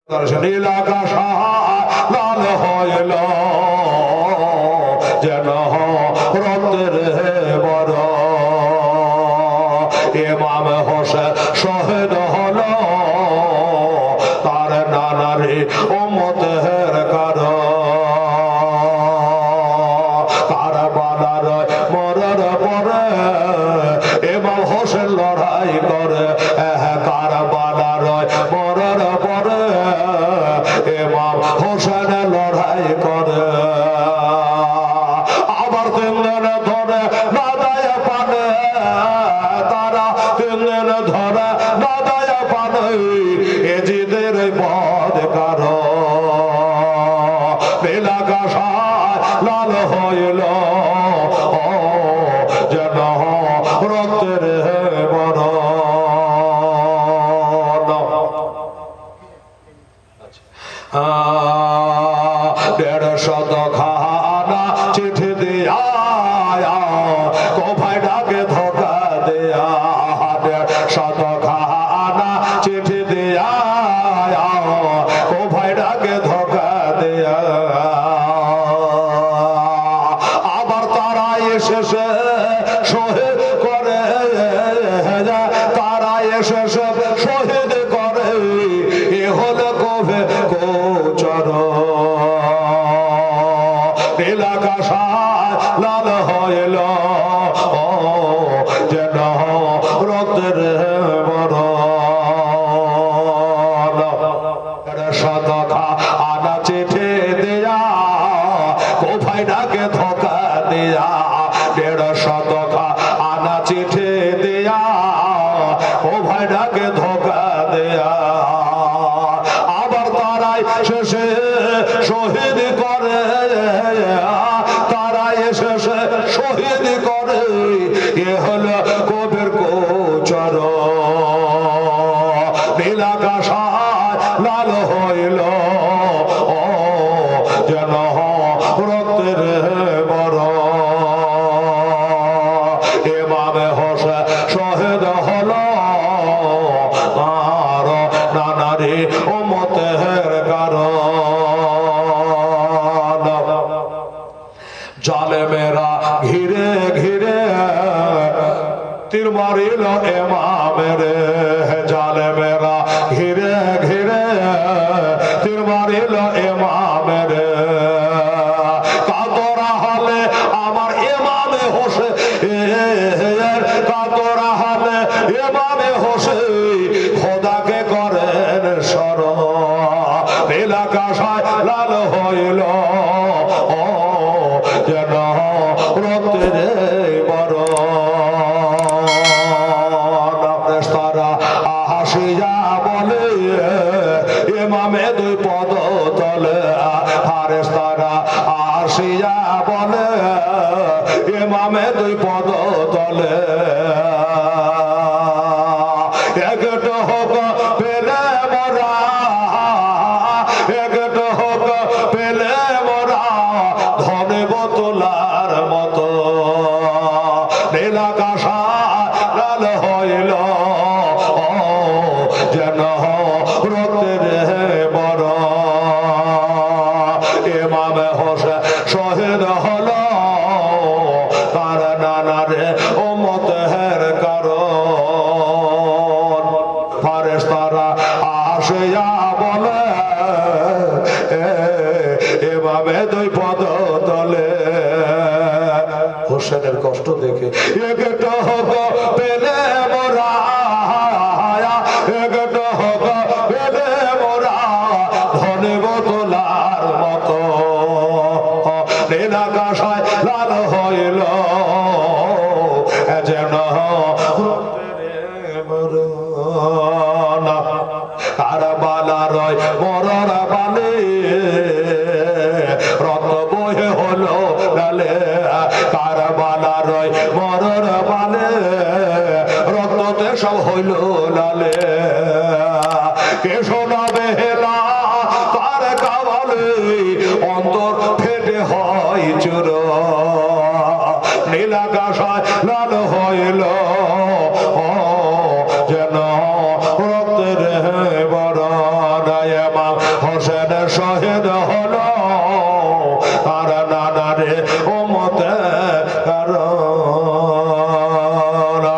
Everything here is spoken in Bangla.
নীল আকাশ লাল হইল যেন রক্তের বড় ইমাম হোসেন শহীদ হল তার নানারে উম্মতের কারণ কারবালার মরার পরে ইমাম হোসেন লড়াই করে কারবালার মরার পরে ইমাম হোসেন লড়াই করে আবার তিনদিন ধরে নাদায় পানে তারা তিনদিন ধরে নাদায় পানে এজিদের পদ কারো নীলাকাশায় লাল হইল যেন রক্তের বড় দেড়শত খানা চিঠি দিয়া কোভাই ডাকে ধোকা দেয়া দেড়শত খানা চিঠি দিয়া কোভাই ডাকে ধোকা দেয়া আবার তারা এসেছে শহীদ করে তারা এসেছে শহীদ করে এ হলো কবে গোচর নীলাকাশায় লাল হইল যেন রক্তের বড় শতখা আনা চিঠি দিয়া কোভাই ডাকে ধোকা দিয়া দেড় শতখা আনা চিঠি দিয়া কোভাই ডাকে ধোকা দিয়া আবার তারাই শেষে শহীদ করে তারাই শেষে শহীদ করে এ হলো কবির গোচর নীলাকাশায় লাল হইল যেন রক্তের বড় ইমাম হোসেন শহীদ হল আর নানারে উম্মতের কারণ জালেমেরা ঘিরে ঘিরে তীর মারিল ইমামের জালেমেরা ঘিরে ঘিরে তীর মারিল ইমামের কাতরা হলে আমার ইমামে হোসেন কাতরা হলে ইমামে হোসেন খোদাকে করেন স্মরণ নীলাকাশায় লাল হইল যেন রক্তের বড় তারা হাসিয়া বলে ইমামে দুই পদ তলে হারেস তারা হাসিয়া বলে ইমামে দুই পদ তলে একটা হোক পেলে মরা একটা হোক পেলে মরা ধনে বোতলার মতো নীলাকাশায় লাল হইল যেন রক্তের বড় ইমাম হোসেন শহীদ হল তার নানারে উম্মতের কারণ ফারেশতারা আসিয়া বলে এভাবে দুই পদ তলে হোসেনের কষ্ট দেখে একটা হোক পেলে মোরা একটা হোক পেলে মোরা ধনে বোতলার মতো নীলাকাশায় লাল হইল যেন কারবালার মরণ বালে রক্ত বহে হলো লালে কারবালার মরণ বালে রক্ততে সব হইল লালে কে শোনাবে হেলা তার কাবালে অন্তর ফেটে হয় চুর নীলাকাশায় লাল হইল যেন রক্তের বড় হোসেন শহীদ হলো আর নানা রে উম্মতের কারণে